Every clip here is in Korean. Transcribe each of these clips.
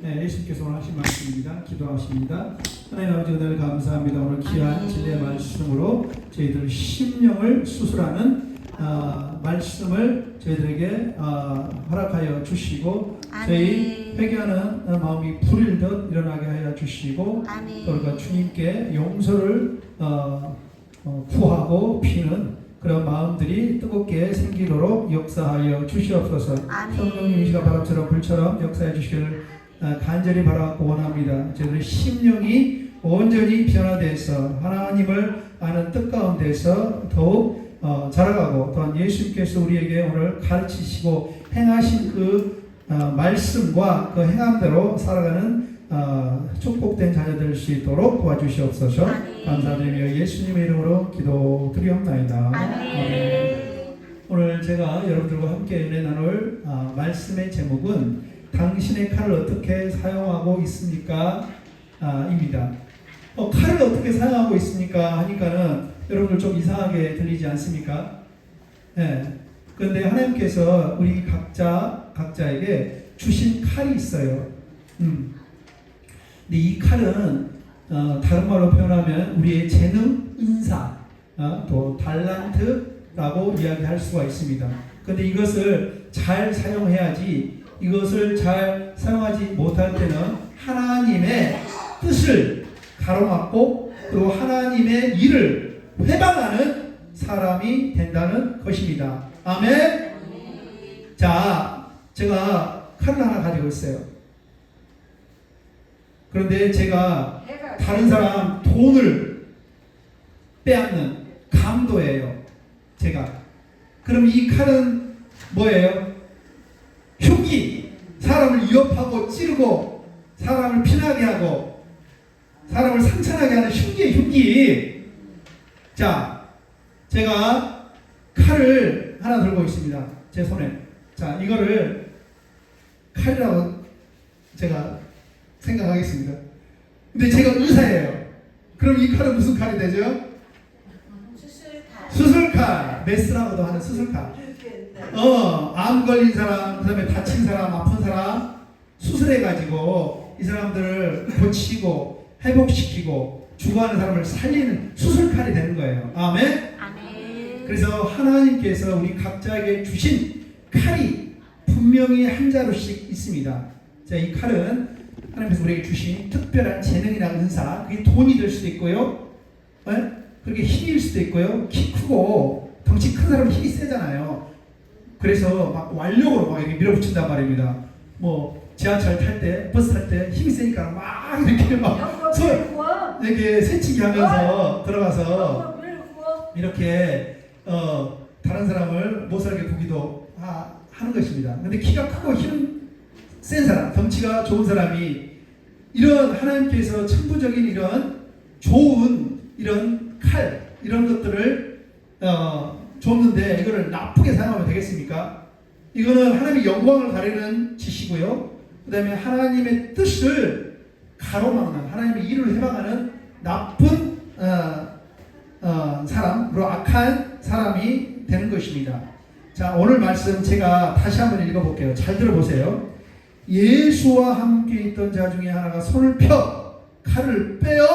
네, 예수님께서 오늘 하신 말씀입니다. 기도하십니다. 하나님 아버지 은혜를 감사합니다. 오늘 귀한 진리의 말씀으로 저희들 심령을 수술하는 말씀을 저희들에게 허락하여 주시고 저희 회개하는 마음이 불일 듯 일어나게 하여 주시고 그러니까 주님께 용서를 구하고 비는 그런 마음들이 뜨겁게 생기도록 역사하여 주시옵소서. 성령님 이 시간 바람처럼 불처럼 역사해 주시기를 간절히 바라고 원합니다. 저희들의 심령이 온전히 변화돼서 하나님을 아는 뜻 가운데서 더욱 자라가고 또한 예수님께서 우리에게 오늘 가르치시고 행하신 그 말씀과 그 행함대로 살아가는 축복된 자녀 될 수 있도록 도와주시옵소서. 감사드리며 예수님의 이름으로 기도드리옵나이다. 아멘. 오늘 제가 여러분들과 함께 은혜 나눌 말씀의 제목은 당신의 칼을 어떻게 사용하고 있습니까? 입니다. 칼을 어떻게 사용하고 있습니까? 하니까는 여러분들 좀 이상하게 들리지 않습니까? 네. 그런데 하나님께서 우리 각자에게 주신 칼이 있어요. 근데 이 칼은 다른 말로 표현하면 우리의 재능, 인사, 또 달란트라고 이야기할 수가 있습니다. 그런데 이것을 잘 사용해야지, 이것을 잘 사용하지 못할 때는 하나님의 뜻을 가로막고 또 하나님의 일을 회방하는 사람이 된다는 것입니다. 아멘. 자, 제가 칼을 하나 가지고 있어요. 그런데 제가 다른 사람 돈을 빼앗는 강도예요. 제가. 그럼 이 칼은 뭐예요? 흉기. 사람을 위협하고 찌르고 사람을 피나게 하고 사람을 상처나게 하는 흉기. 자, 제가 칼을 하나 들고 있습니다. 제 손에. 자, 이거를 칼이라고 제가 생각하겠습니다. 근데 제가 의사예요. 그럼 이 칼은 무슨 칼이 되죠? 수술칼. 메스라고도 하는 수술칼. 암 걸린 사람, 그 다음에 다친 사람, 아픈 사람 수술해가지고 이 사람들을 고치고 회복시키고 죽어가는 사람을 살리는 수술칼이 되는 거예요. 아멘? 아멘. 그래서 하나님께서 우리 각자에게 주신 칼이 분명히 한 자루씩 있습니다. 자, 이 칼은 하나님께서 우리에게 주신 특별한 재능이나 은사, 그게 돈이 될 수도 있고요, 그렇게 힘일 수도 있고요, 키 크고 덩치 큰 사람은 힘이 세잖아요. 그래서 막 완력으로 막 이렇게 밀어붙인단 말입니다. 뭐 지하철 탈 때, 버스 탈 때 힘이 세니까 막 이렇게 막 이렇게 새치기 하면서 들어가서 이렇게 다른 사람을 못 살게 구기도 하는 것입니다. 근데 키가 크고 힘 센 사람, 덩치가 좋은 사람이 이런 하나님께서 천부적인 이런 좋은 이런 칼, 이런 것들을 줬는데 이거를 나쁘게 사용하면 되겠습니까? 이거는 하나님의 영광을 가리는 짓이고요. 그 다음에 하나님의 뜻을 가로막는, 하나님의 일을 해방하는 나쁜 사람, 그리고 악한 사람이 되는 것입니다. 자, 오늘 말씀 제가 다시 한번 읽어볼게요. 잘 들어보세요. 예수와 함께 있던 자 중에 하나가 손을 펴 칼을 빼어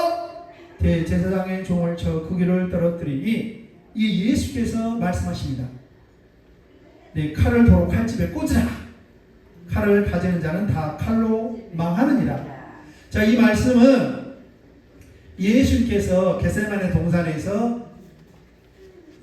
대제사장의 종을 쳐 그 길을 떨어뜨리니, 이 예수께서 말씀하십니다. 네, 칼을 도로 칼집에 꽂으라. 칼을 가지는 자는 다 칼로 망하느니라. 자, 이 말씀은 예수님께서 겟세마네 동산에서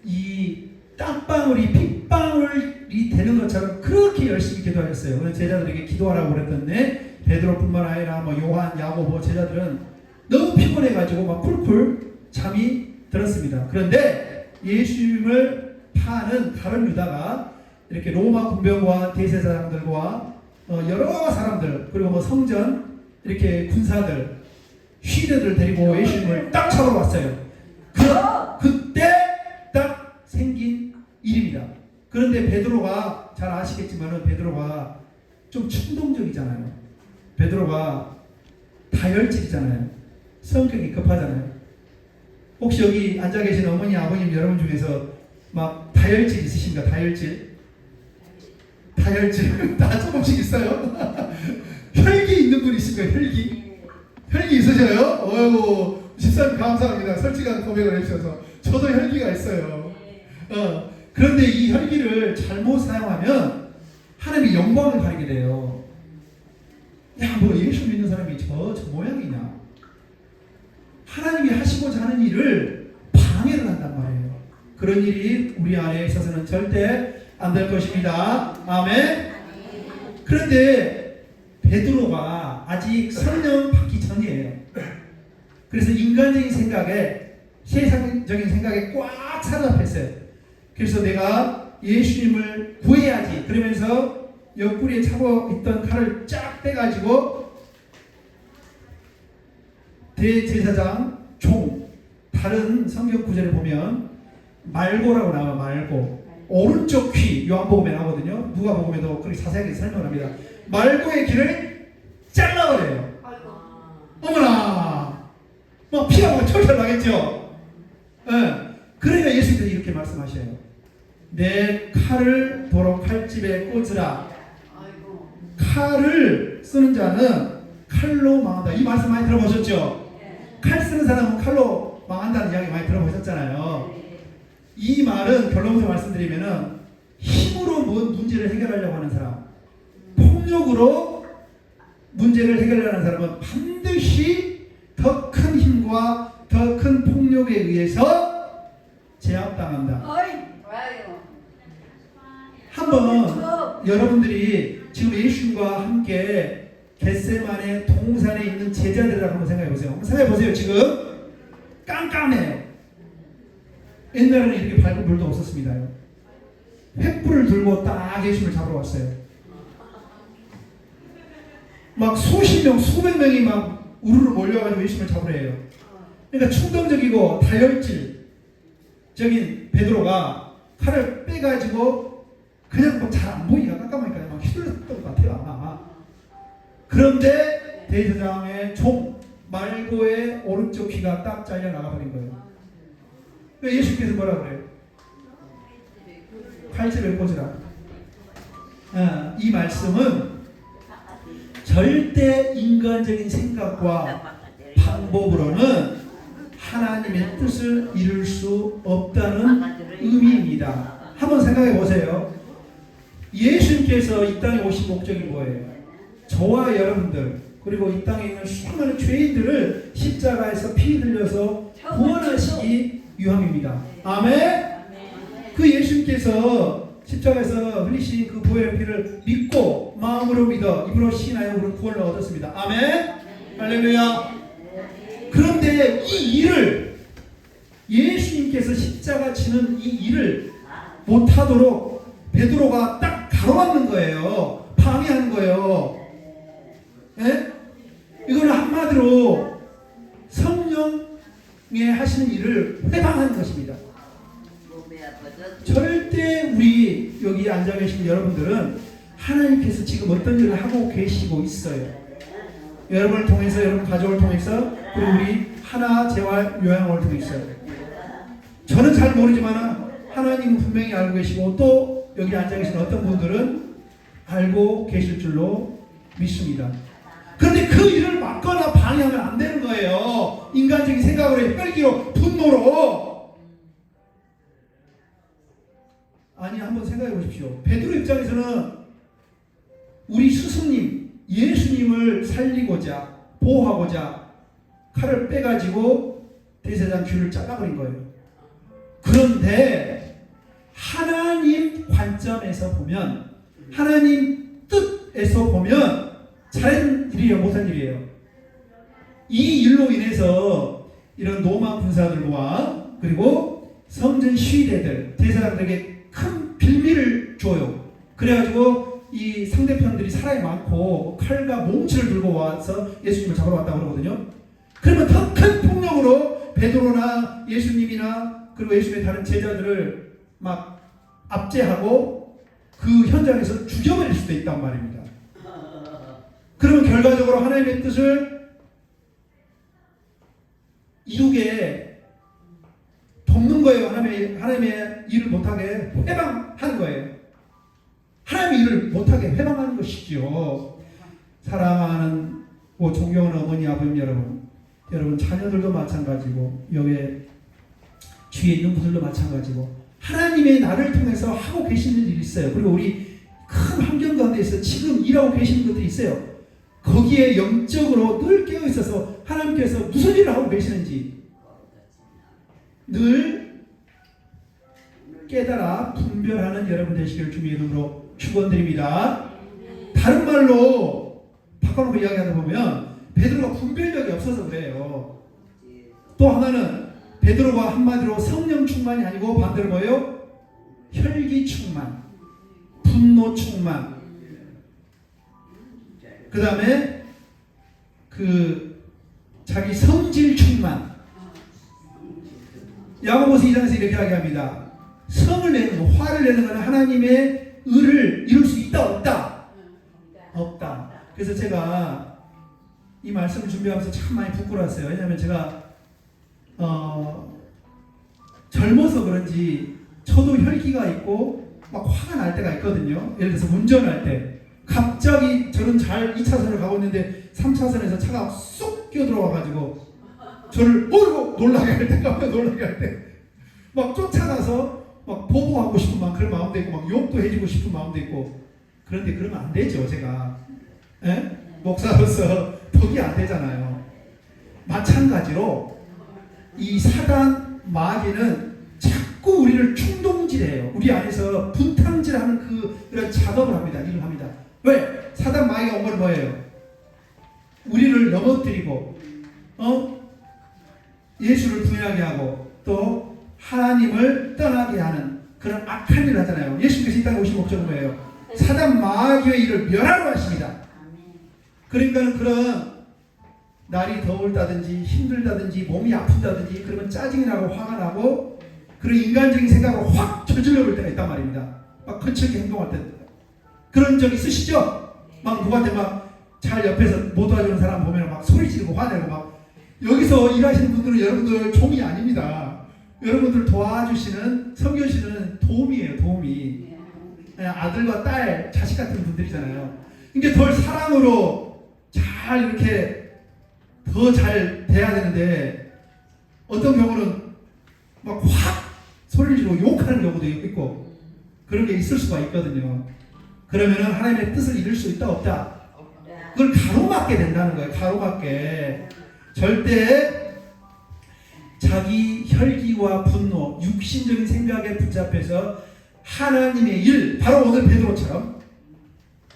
이 땀방울이 핏방울이 되는 것처럼 그렇게 열심히 기도하셨어요. 그래서 제자들에게 기도하라고 그랬던데 베드로뿐만 아니라 뭐 요한, 야고보 제자들은 너무 피곤해가지고 막 쿨쿨 잠이 들었습니다. 그런데 예수님을 파는 다른 유다가 이렇게 로마 군병과 대제사장들과 여러 사람들, 그리고 뭐 성전 이렇게 군사들, 휘대들 데리고 예수님을 딱 잡으러 왔어요. 그때 딱 생긴 일입니다. 그런데 베드로가 잘 아시겠지만은 베드로가 좀 충동적이잖아요. 베드로가 다혈질이잖아요. 성격이 급하잖아요. 혹시 여기 앉아 계신 어머니, 아버님 여러분 중에서 막 다혈질 있으십니까? 다혈질 다 조금씩 있어요. 혈기 있는 분 있을까요? 혈기 있으셔요? 어휴, 집사님 감사합니다. 솔직한 고백을 해주셔서. 저도 혈기가 있어요. 그런데 이 혈기를 잘못 사용하면 하나님의 영광을 가리게 돼요. 야, 뭐 예수 믿는 사람이 저 모양이냐? 하나님이 하시고자 하는 일을 방해를 한단 말이에요. 그런 일이 우리 안에 있어서는 절대 안 될 것입니다. 아멘. 그런데 베드로가 아직 성령 받기 전이에요. 그래서 인간적인 생각에, 세상적인 생각에 꽉 사로잡혔어요. 그래서 내가 예수님을 구해야지 그러면서 옆구리에 차고 있던 칼을 쫙 빼가지고 대제사장 종, 다른 성경 구절에 보면 말고라고 나와. 말고 오른쪽 귀, 요한복음에 나오거든요. 누가복음에도 그렇게 자세하게 설명을 합니다. 말고의 귀를 잘라버려요. 어머나, 막 피가 막 철철 나겠죠. 그러니까 예수님께서 이렇게 말씀하셔요. 내 칼을 도로 칼집에 꽂으라. 칼을 쓰는 자는 칼로 망한다. 이 말씀 많이 들어보셨죠? 칼 쓰는 사람은 칼로 망한다는 이야기 많이 들어보셨잖아요. 이 말은 결론부터 말씀드리면은 힘으로 문제를 해결하려고 하는 사람, 폭력으로 문제를 해결하려는 사람은 반드시 더 큰 힘과 더 큰 폭력에 의해서 제압당한다. 한번 여러분들이 지금 예수님과 함께 겟세마네 동산에 있는 제자들이라고 한번 생각해 보세요. 한번 생각해 보세요. 지금 깜깜해요. 옛날에는 이렇게 밝은 불도 없었습니다. 횃불을 들고 딱 예수님을 잡으러 왔어요. 막 수십 명, 수백 명이 막 우르르 몰려가지고 예수님을 잡으려 해요. 그러니까 충동적이고 다혈질적인 베드로가 칼을 빼가지고 그냥 뭐 잘 안 보이니까 깜깜하니까 막 휘둘렀던 것 같아요. 아마. 그런데 대제사장의 종 말고의 오른쪽 귀가 딱 잘려 나가버린 거예요. 예수께서 뭐라 그래요? 칼집에 꽂으라. 이 말씀은 절대 인간적인 생각과 방법으로는 하나님의 뜻을 이룰 수 없다는 의미입니다. 한번 생각해 보세요. 예수님께서 이 땅에 오신 목적이 뭐예요? 저와 여러분들, 그리고 이 땅에 있는 수많은 죄인들을 십자가에서 피 흘려서 구원하시기 위함입니다. 아멘? 그 예수님께서 십자가에서 흘리신 그 보혈의 피를 믿고 마음으로 믿어 입으로 신하여 우리는 구원을 얻었습니다. 아멘? 할렐루야. 그런데 이 일을 예수님께서 십자가 지는 이 일을 못하도록 베드로가 딱 가로막는 거예요. 방해하는 거예요. 예? 이거는 한마디로 성령의 하시는 일을 회방하는 것입니다. 절대 우리 여기 앉아 계신 여러분들은 하나님께서 지금 어떤 일을 하고 계시고 있어요. 여러분을 통해서, 여러분 가족을 통해서, 그리고 우리 하나 재활 요양원을 통해서요. 저는 잘 모르지만 하나님은 분명히 알고 계시고 또 여기 앉아 계신 어떤 분들은 알고 계실 줄로 믿습니다. 그런데 그 일을 막거나 방해하면 안 되는 거예요. 인간적인 생각으로, 혈기로, 분노로. 아니, 한번 생각해 보십시오. 베드로 입장에서는 우리 스승님 예수님을 살리고자, 보호하고자 칼을 빼가지고 대제사장 귀를 잘라버린 거예요. 그런데 하나님 관점에서 보면, 하나님 뜻에서 보면 잘한 일이에요, 못한 일이에요? 이 일로 인해서 이런 로마 군사들과 그리고 성전 시위대들, 대제사장들에게 큰 빌미를 줘요. 그래가지고 이 상대편들이 사람이 많고 칼과 몽치를 들고 와서 예수님을 잡으러 왔다고 그러거든요. 그러면 더 큰 폭력으로 베드로나 예수님이나 그리고 예수님의 다른 제자들을 막 압제하고 그 현장에서 죽여버릴 수도 있단 말입니다. 그러면 결과적으로 하나님의 뜻을 이루게 돕는 거예요. 하나님의 일을 못하게 회방하는 거예요. 하나님의 일을 못하게 회방하는 것이지요. 사랑하는 존경하는 어머니 아버님 여러분 자녀들도 마찬가지고 여기에 주위에 있는 분들도 마찬가지고 하나님의 나를 통해서 하고 계시는 일이 있어요. 그리고 우리 큰 환경 가운데서 지금 일하고 계시는 것들이 있어요. 거기에 영적으로 늘 깨어 있어서 하나님께서 무슨 일을 하고 계시는지 늘 깨달아 분별하는 여러분 되시기를 주님의 이름으로 축원드립니다. 다른 말로 바꿔놓고 이야기하다 보면 베드로가 분별력이 없어서 그래요. 또 하나는 베드로가 한마디로 성령 충만이 아니고 반대로 뭐예요? 혈기 충만, 분노 충만. 그 다음에 자기 성질 충만. 야고보서 2장에서 이렇게 이야기합니다. 성을 내는 거, 화를 내는 것은 하나님의 의를 이룰 수 있다 없다? 없다. 그래서 제가 이 말씀을 준비하면서 참 많이 부끄러웠어요. 왜냐하면 제가 젊어서 그런지 저도 혈기가 있고 막 화가 날 때가 있거든요. 예를 들어서 운전할 때 갑자기 저는 잘 2차선을 가고 있는데 3차선에서 차가 쏙 끼어들어와가지고 저를 놀라게 할 때, 깜짝 놀라게 할 때 막 쫓아가서 막 보호하고 싶은 그런 마음도 있고 막 욕도 해주고 싶은 마음도 있고. 그런데 그러면 안 되죠. 제가 목사로서 덕이 안 되잖아요. 마찬가지로 이 사단 마귀는 자꾸 우리를 충동질해요. 우리 안에서 분탕질하는 그런 작업을 합니다. 일을 합니다. 왜? 사단 마귀가 온 건 뭐예요? 우리를 넘어뜨리고 예수를 부인하게 하고 또 하나님을 떠나게 하는 그런 악한 일을 하잖아요. 예수께서 이 땅에 오신 목적은 뭐예요? 사단 마귀의 일을 멸하러 하십니다. 그러니까 그런 날이 더울다든지 힘들다든지 몸이 아프다든지 그러면 짜증이 나고 화가 나고 그런 인간적인 생각으로 확 저질러 볼 때가 있단 말입니다. 막 거칠게 행동할 때 그런 적 있으시죠? 막 누구한테 막 잘 옆에서 못 도와주는 사람 보면 막 소리 지르고 화내고 막. 여기서 일하시는 분들은 여러분들 종이 아닙니다. 여러분들 도와주시는 섬겨주시는 도움이에요. 도움이. 아들과 딸, 자식 같은 분들이잖아요. 이게 덜 사랑으로 잘 이렇게 더 잘 돼야 되는데 어떤 경우는 막 확 소리를 지르고 욕하는 경우도 있고 그런 게 있을 수가 있거든요. 그러면은 하나님의 뜻을 이룰 수 있다 없다? 그걸 가로막게 된다는 거예요. 가로막게. 절대 자기 혈기와 분노, 육신적인 생각에 붙잡혀서 하나님의 일, 바로 오늘 베드로처럼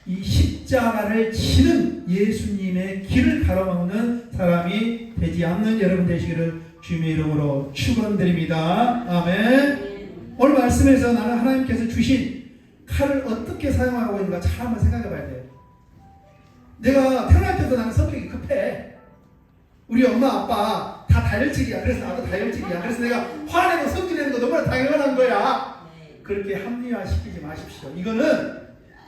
이 십자가를 지는 예수님의 길을 가로막는 사람이 되지 않는 여러분 되시기를 주님의 이름으로 축원드립니다. 아멘. 오늘 말씀에서 나는 하나님께서 주신 칼을 어떻게 사용하고 있는가 잘 한번 생각해 봐야 돼요. 내가 태어날 때도 나는 성격이 급해. 우리 엄마 아빠 다 다혈질이야. 그래서 나도 다혈질이야. 그래서 내가 화내고 성질내는 거 너무나 당연한 거야. 그렇게 합리화시키지 마십시오. 이거는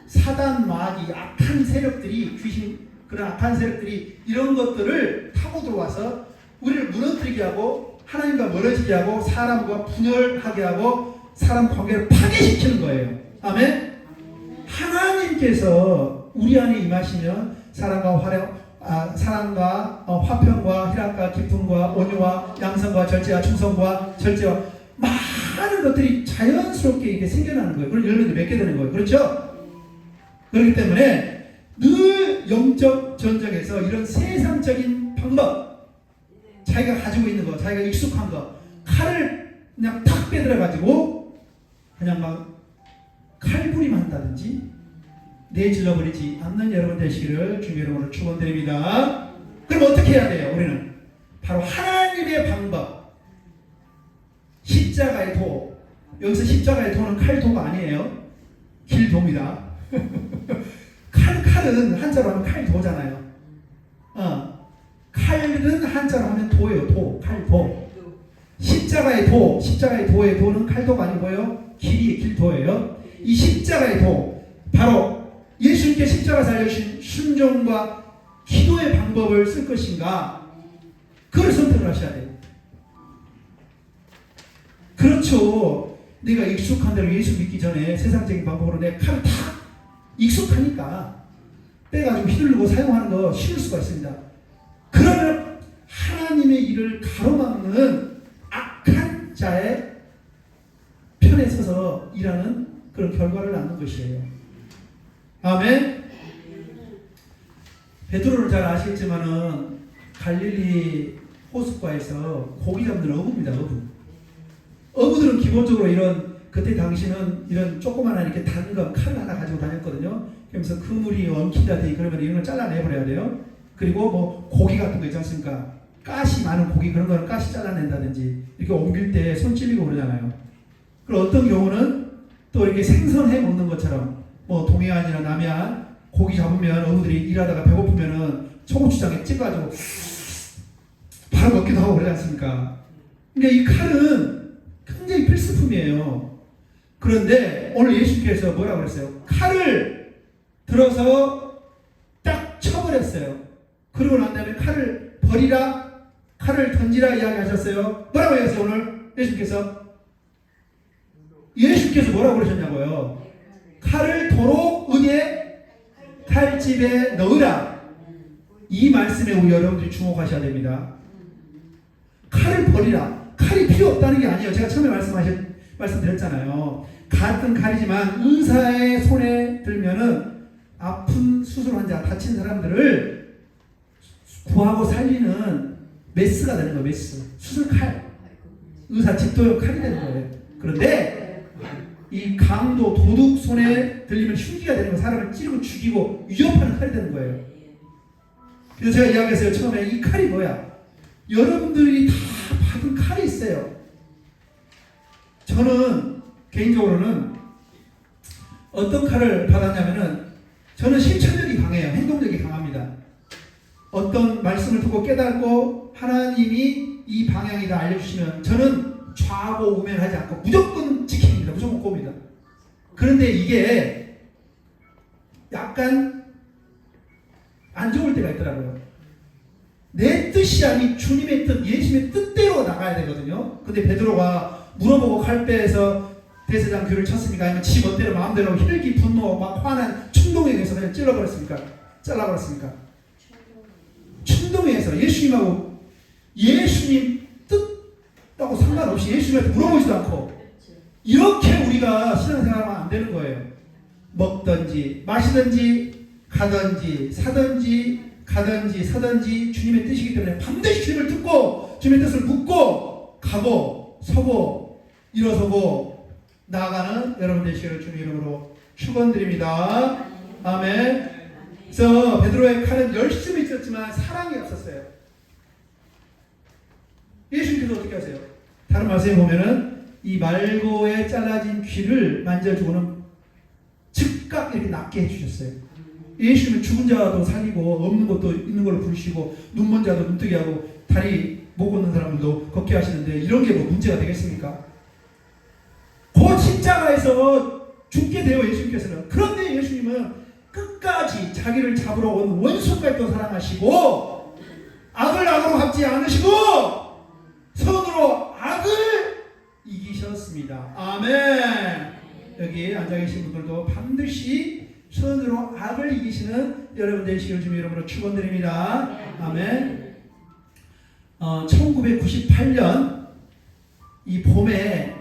사단 마귀 악한 세력들이 귀신 그런 악한 세력들이 이런 것들을 타고 들어와서 우리를 무너뜨리게 하고 하나님과 멀어지게 하고 사람과 분열하게 하고 사람 관계를 파괴시키는 거예요. 아멘. 하나님께서 우리 안에 임하시면 사랑과 화평과 희락과 기쁨과 온유와 양성과 절제와 충성과 절제와 많은 것들이 자연스럽게 이렇게 생겨나는 거예요. 그런 열매를 맺게 되는 거예요. 그렇죠? 그렇기 때문에 늘 영적 전쟁에서 이런 세상적인 방법, 자기가 가지고 있는 거, 자기가 익숙한 거, 칼을 그냥 탁 빼들어가지고 그냥 막 칼부림 한다든지 내질러버리지 않는 여러분 되시기를 주님의 이름으로 축원드립니다. 그럼 어떻게 해야 돼요? 우리는 바로 하나님의 방법, 십자가의 도. 여기서 십자가의 도는 칼도가 아니에요. 길도입니다. 칼은 한자로 하면 칼도잖아요. 칼은 한자로 하면 도예요. 도, 칼도. 십자가의 도의 도는 칼도가 아니고요. 길이 길도예요. 이 십자가의 도, 바로 예수님께 십자가에서 알려주신 순종과 기도의 방법을 쓸 것인가, 그걸 선택을 하셔야 돼요. 그렇죠. 내가 익숙한 대로 예수 믿기 전에 세상적인 방법으로 내 칼을 다 익숙하니까 빼가지고 휘두르고 사용하는 거 쉬울 수가 있습니다. 그러면 하나님의 일을 가로막는 악한 자의 편에 서서 일하는 그런 결과를 낳는 것이에요. 아멘. 베드로를 잘 아시겠지만은 갈릴리 호숫가에서 고기 잡는 어부입니다. 어부들은 기본적으로 이런 그때 당시는 이런 조그마한 이렇게 단검 칼 하나 가지고 다녔거든요. 그러면서 그물이 엉키다든지 그러면 이런 걸 잘라내버려야 돼요. 그리고 뭐 고기 같은 거 있지 않습니까? 가시 많은 고기 그런 거는 가시 잘라낸다든지 이렇게 옮길 때 손 찔리고 그러잖아요. 그리고 어떤 경우는 또 이렇게 생선해 먹는 것처럼 뭐 동해안이나 남해안 고기 잡으면 어부들이 일하다가 배고프면은 초고추장에 찍어가지고 바로 먹기도 하고 그러지 않습니까? 그러니까 이 칼은 굉장히 필수품이에요. 그런데 오늘 예수님께서 뭐라고 그랬어요? 칼을 들어서 딱 쳐버렸어요. 그러고 난 다음에 칼을 버리라, 칼을 던지라 이야기하셨어요. 뭐라고 하셨어요 오늘 예수님께서? 예수님께서 뭐라고 그러셨냐고요? 칼을 도로 은의 칼집에 넣으라. 이 말씀에 우리 여러분들이 주목하셔야 됩니다. 칼을 버리라. 칼이 필요 없다는 게 아니에요. 제가 처음에 말씀드렸잖아요. 같은 칼이지만 의사의 손에 들면은 아픈 수술 환자, 다친 사람들을 구하고 살리는 메스가 되는 거예요. 메스. 수술 칼. 의사 집도용 칼이 되는 거예요. 그런데 이 강도 도둑 손에 들리면 흉기가 되는 거예요. 사람을 찌르고 죽이고 위협하는 칼이 되는 거예요. 그래서 제가 이야기했어요. 처음에 이 칼이 뭐야? 여러분들이 다 받은 칼이 있어요. 저는 개인적으로는 어떤 칼을 받았냐면은 저는 실천력이 강해요. 행동력이 강합니다. 어떤 말씀을 듣고 깨닫고 하나님이 이 방향이다 알려주시면 저는 좌고 우면하지 않고 무조건 지킵니다. 무조건 꼽니다. 그런데 이게 약간 안 좋을 때가 있더라고요. 내 뜻이 아닌 주님의 뜻, 예수님의 뜻대로 나가야 되거든요. 근데 베드로가 물어보고 칼 빼서 대제사장 귀를 쳤습니까? 아니면 지 멋대로 마음대로 혈기, 분노, 막 화난 충동에 의해서 그냥 찔러버렸습니까? 잘라버렸습니까? 충동에 의해서 예수님하고 예수님 뜻하고 상관없이 예수님한테 물어보지도 않고 이렇게 우리가 신앙생활하면 안 되는 거예요. 먹든지 마시든지 가든지 사든지 가든지 서든지 주님의 뜻이기 때문에 반드시 주님을 듣고 주님의 뜻을 묻고 가고 서고 일어서고 나아가는 여러분 되시기를 주님 이름으로 축원드립니다. 아멘. 그래서 베드로의 칼은 열심히 있었지만 사랑이 없었어요. 예수님께서 어떻게 하세요? 다른 말씀에 보면은 이 말고에 잘라진 귀를 만져주고는 즉각 이렇게 낫게 해주셨어요. 예수님은 죽은 자도 살리고 없는 것도 있는 걸로 부르시고 눈먼 자도 눈뜨게 하고 다리 못 걷는 사람들도 걷게 하시는데 이런 게 뭐 문제가 되겠습니까? 그 십자가에서 죽게 돼요 예수님께서는. 그런데 예수님은 끝까지 자기를 잡으러 온 원수까지도 사랑하시고 악을 악으로 갚지 않으시고 선으로 악을 이기셨습니다. 아멘. 여기 앉아 계신 분들도 반드시 선으로 악을 이기시는 여러분 되시길 주님 이름으로 축원드립니다. 아멘. 1998년 이 봄에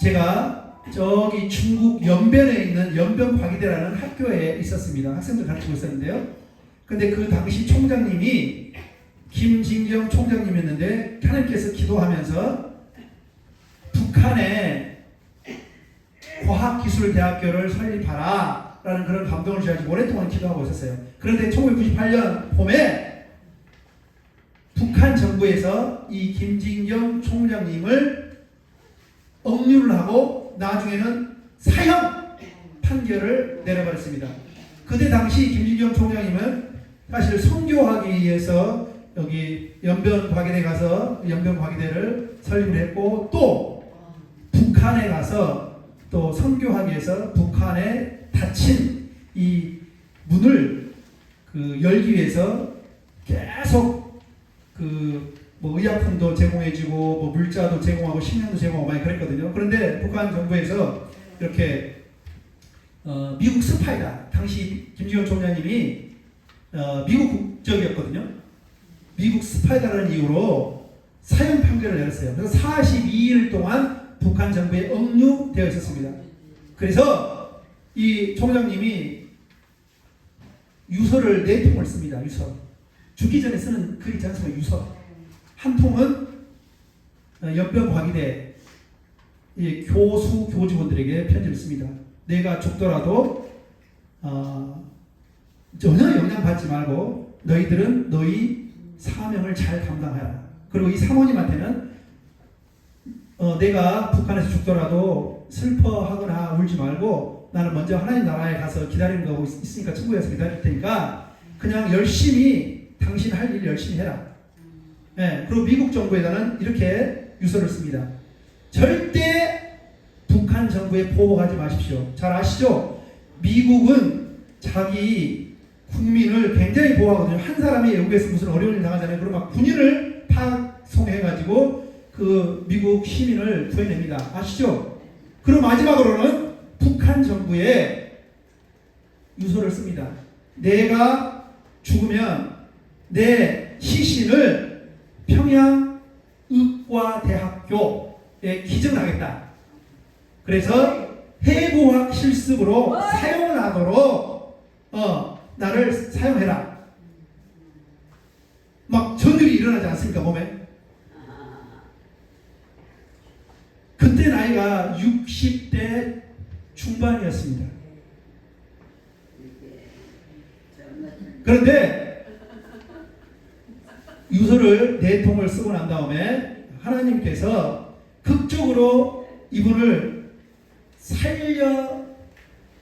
제가 저기 중국 연변에 있는 연변과기대라는 학교에 있었습니다. 학생들 가르치고 있었는데요. 근데 그 당시 총장님이 김진경 총장님이었는데 하나님께서 기도하면서 북한에 과학기술대학교를 설립하라 라는 그런 감동을 주셔서 오랫동안 기도하고 있었어요. 그런데 1998년 봄에 북한 정부에서 이 김진경 총장님을 억류를 하고 나중에는 사형 판결을 내려버렸습니다. 그때 당시 김진경 총장님은 사실 선교하기 위해서 여기 연변과기대 가서 연변과기대를 설립을 했고 또 북한에 가서 또 선교하기 위해서 북한에 닫힌 이 문을 열기 위해서 계속 뭐 의약품도 제공해주고 뭐 물자도 제공하고 식량도 제공하고 많이 그랬거든요. 그런데 북한 정부에서 이렇게 미국 스파이다. 당시 김지원 총장님이 미국 국적이었거든요. 미국 스파이다라는 이유로 사형 판결을 내렸어요. 그래서 42일 동안 북한 정부에 억류되어 있었습니다. 그래서 이 총장님이 유서를 4통을 씁니다. 유서. 죽기 전에 쓰는 글 있지 않습니까? 유서. 한 통은 연변과기대 교수 교직원들에게 편지를 씁니다. 내가 죽더라도 전혀 영향받지 말고 너희들은 너희 사명을 잘 감당하라. 그리고 이 사모님한테는 내가 북한에서 죽더라도 슬퍼하거나 울지 말고 나는 먼저 하나님 나라에 가서 기다리는 거 있으니까 천국에서 기다릴 테니까 그냥 열심히 당신 할 일 열심히 해라. 네, 그리고 미국 정부에다는 이렇게 유서를 씁니다. 절대 북한 정부에 보복하지 마십시오. 잘 아시죠? 미국은 자기 국민을 굉장히 보호하거든요. 한 사람이 외국에서 무슨 어려운 일 당하잖아요. 그럼 막 군인을 파송해가지고 그 미국 시민을 구해냅니다. 아시죠? 그리고 마지막으로는 북한 정부에 유서를 씁니다. 내가 죽으면 내 시신을 평양의과대학교에 기증하겠다. 그래서 해부학 실습으로 사용을 하도록 나를 사용해라. 막 전율이 일어나지 않습니까? 몸에. 그때 나이가 60대 중반이었습니다. 그런데 유서를 4통을 쓰고 난 다음에 하나님께서 극적으로 이분을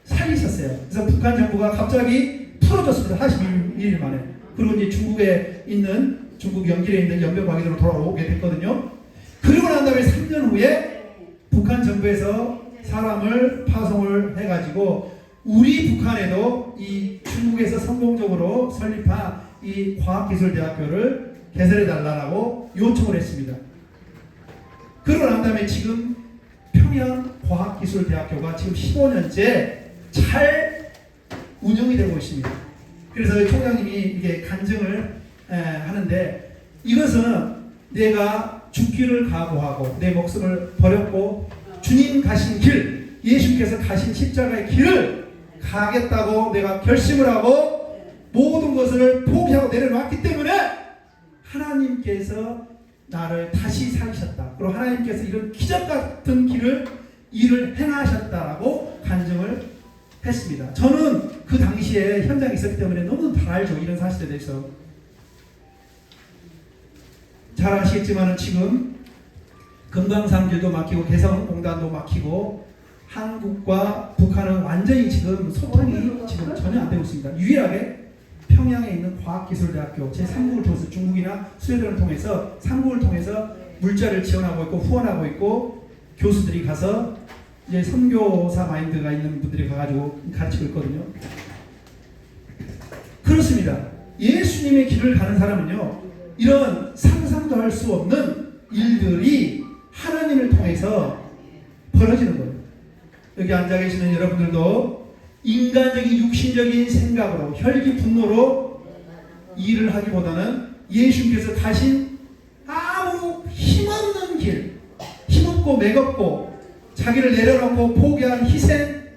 살리셨어요. 그래서 북한 정부가 갑자기 풀어줬습니다. 41일 만에. 그리고 이제 중국 영길에 있는 연변과기대로 돌아오게 됐거든요. 그리고 난 다음에 3년 후에 북한 정부에서 사람을 파송을 해가지고 우리 북한에도 이 중국에서 성공적으로 설립한 이 과학기술대학교를 개설해달라고 요청을 했습니다. 그러고 난 다음에 지금 평양과학기술대학교가 지금 15년째 잘 운영이 되고 있습니다. 그래서 총장님이 이게 간증을 하는데 이것은 내가 죽기를 각오하고 내 목숨을 버렸고 주님 가신 길, 예수께서 가신 십자가의 길을 가겠다고 내가 결심을 하고 모든 것을 포기하고 내려놨기 때문에 하나님께서 나를 다시 살리셨다. 그리고 하나님께서 이런 기적 같은 일을 행하셨다라고 간증을 했습니다. 저는 그 당시에 현장에 있었기 때문에 너무 잘 알죠. 이런 사실에 대해서. 잘 아시겠지만 지금 금강산길도 막히고 개성공단도 막히고 한국과 북한은 완전히 지금 소통이 지금 전혀 안 되고 있습니다. 유일하게 평양에 있는 과학기술대학교 제3국을 통해서 중국이나 스웨덴을 통해서 3국을 통해서 물자를 지원하고 있고 후원하고 있고 교수들이 가서 이제 선교사 마인드가 있는 분들이 가가지고 가르치고 있거든요. 그렇습니다. 예수님의 길을 가는 사람은요, 이런 상상도 할 수 없는 일들이 하나님을 통해서 벌어지는 거예요. 여기 앉아 계시는 여러분들도 인간적인 육신적인 생각으로 혈기 분노로 일을 하기보다는 예수님께서 가신 아무 힘없는 길, 힘없고 맥없고 자기를 내려놓고 포기한 희생,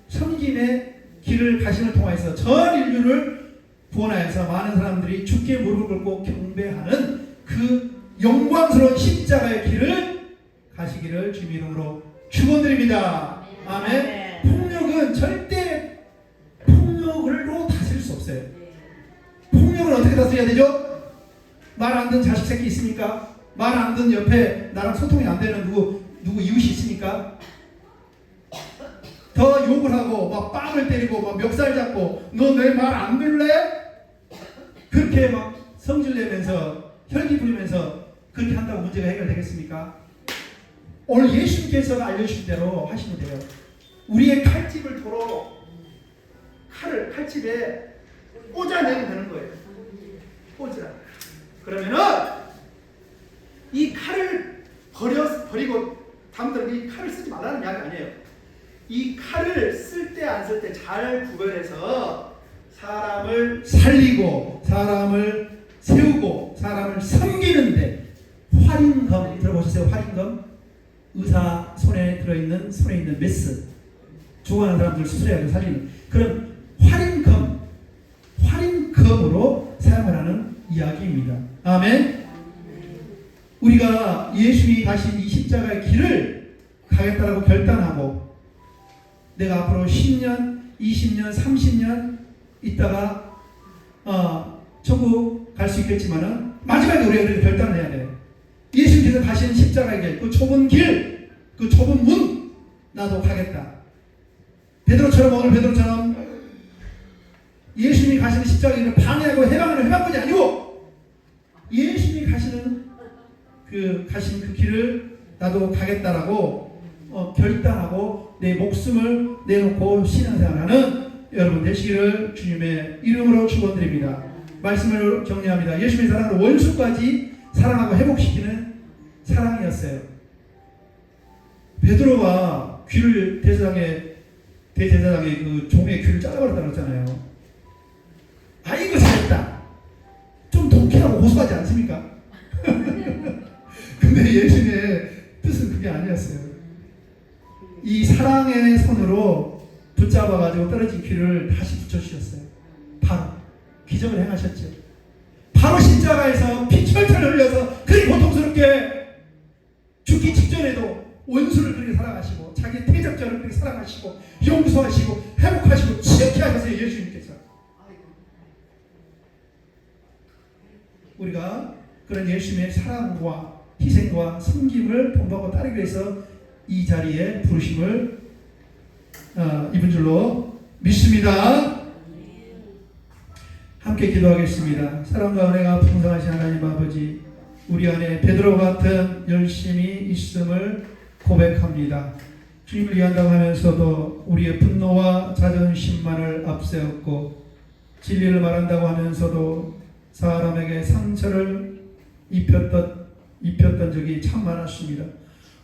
섬김의 길을 가심을 통해서 전 인류를 구원하여서 많은 사람들이 주께 무릎을 꿇고 경배하는 그 영광스러운 십자가의 길을 가시기를 주님 이름으로 축원드립니다. 아멘. 폭력은 절대 폭력으로 다스릴 수 없어요. 폭력을 어떻게 다스려야 되죠? 말 안 듣는 자식 새끼 있습니까? 말 안 듣는 옆에 나랑 소통이 안 되는 누구 이웃이 있습니까? 더 욕을 하고 막 빵을 때리고 막 멱살 잡고 너 내 말 안 들래? 그렇게 막 성질 내면서 혈기 부리면서 그렇게 한다고 문제가 해결되겠습니까? 오늘 예수님께서 알려주신 대로 하시면 돼요. 우리의 칼집을 도로 칼집에 꽂아내면 되는 거예요. 꽂으라. 그러면은 이 칼을 버리고 다음부터 이 칼을 쓰지 말라는 이야기 아니에요. 이 칼을 쓸 때 안 쓸 때 잘 구별해서 사람을 살리고 사람을 세우고 사람을 섬기는데 활인검 들어보셨어요? 활인검? 의사 손에 있는 메스 죽어가는 사람들 수술해가지고 살리는 그런 활인검으로 사용을 하는 이야기입니다. 아멘. 우리가 예수님이 가신 이 십자가의 길을 가겠다라고 결단하고 내가 앞으로 10년, 20년, 30년 있다가 천국 갈 수 있겠지만은 마지막에 우리가 그렇게 결단을 해야 돼요. 예수님께서 가신 십자가의 길, 그 좁은 길, 그 좁은 문 나도 가겠다. 오늘 베드로처럼 예수님이 가시는 십자가의 길을 방해하고 해방하는 것이 아니고 예수님이 가신 그 길을 나도 가겠다라고 결단하고 내 목숨을 내놓고 신앙생활하는 여러분 되시기를 주님의 이름으로 축원드립니다. 말씀을 정리합니다. 예수님의 사랑은 원수까지 사랑하고 회복시키는 사랑이었어요. 베드로가 귀를 대제사장의 그 종의 귀를 잘라버렸다고 했잖아요. 이거 잘했다. 좀 독해하고 고소하지 않습니까? 근데 예수님의 뜻은 그게 아니었어요. 이 사랑의 손으로 붙잡아가지고 떨어진 귀를 다시 붙여주셨어요. 바로 기적을 행하셨죠. 바로 십자가에서 피 철철 흘려서 그리 고통스럽게 죽기 직전에도 원수를 그렇게 사랑하시고 자기 대적자를 그렇게 사랑하시고 용서하시고 회복하시고 지혜케 하셨어요. 예수님께서. 우리가 그런 예수님의 사랑과 희생과 섬김을 본받고 따르기 위해서 이 자리에 부르심을 입은 줄로 믿습니다. 함께 기도하겠습니다. 사랑과 은혜가 풍성하신 하나님 아버지, 우리 안에 베드로 같은 열심이 있음을 고백합니다. 주님을 위한다고 하면서도 우리의 분노와 자존심만을 앞세웠고 진리를 말한다고 하면서도 사람에게 상처를 입혔던 적이 참 많았습니다.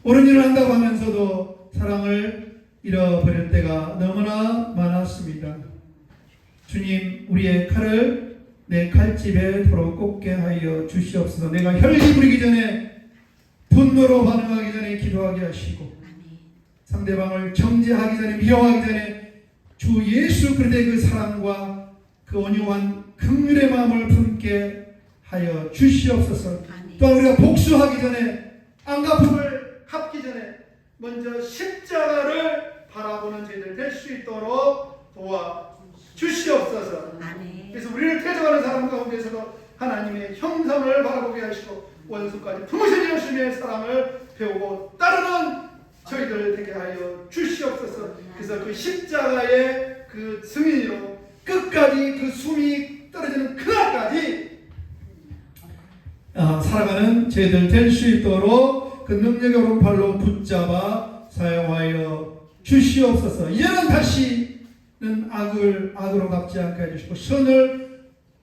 옳은 일을 한다고 하면서도 사랑을 잃어버릴 때가 너무나 많았습니다. 주님, 우리의 칼을 내 칼집에 도로 꽂게 하여 주시옵소서. 내가 혈기 부리기 전에 분노로 반응하기 전에 기도하게 하시고 상대방을 정죄하기 전에 미워하기 전에 주 예수 그리스도의 그 사랑과 그 온유한 긍휼의 마음을 품게 하여 주시옵소서. 또한 우리가 복수하기 전에 안갚음을 갚기 전에 먼저 십자가를 바라보는 저희들 될 수 있도록 도와 주시옵소서. 그래서 우리를 태정하는 사람 가운데서도 하나님의 형상을 바라보게 하시고 원수까지 품으신 예수님의 사랑을 배우고 따르는 저희들 되게 하여 주시옵소서. 그래서 그 십자가의 그 승인으로 끝까지 그 숨이 떨어지는 그날까지 살아가는 저희들 될 수 있도록 그 능력의 오른팔로 붙잡아 사용하여 주시옵소서. 이제는 다시는 악으로 갚지 않게 해주시고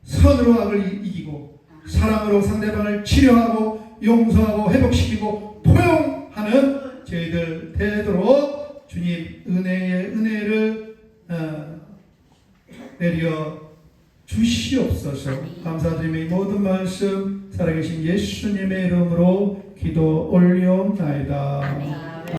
선으로 악을 이기고 사랑으로 상대방을 치료하고 용서하고 회복시키고 포용하는 저희들 되도록 주님 은혜를 내려 주시옵소서. 감사드리며 이 모든 말씀 살아계신 예수님의 이름으로 기도 올려옵나이다.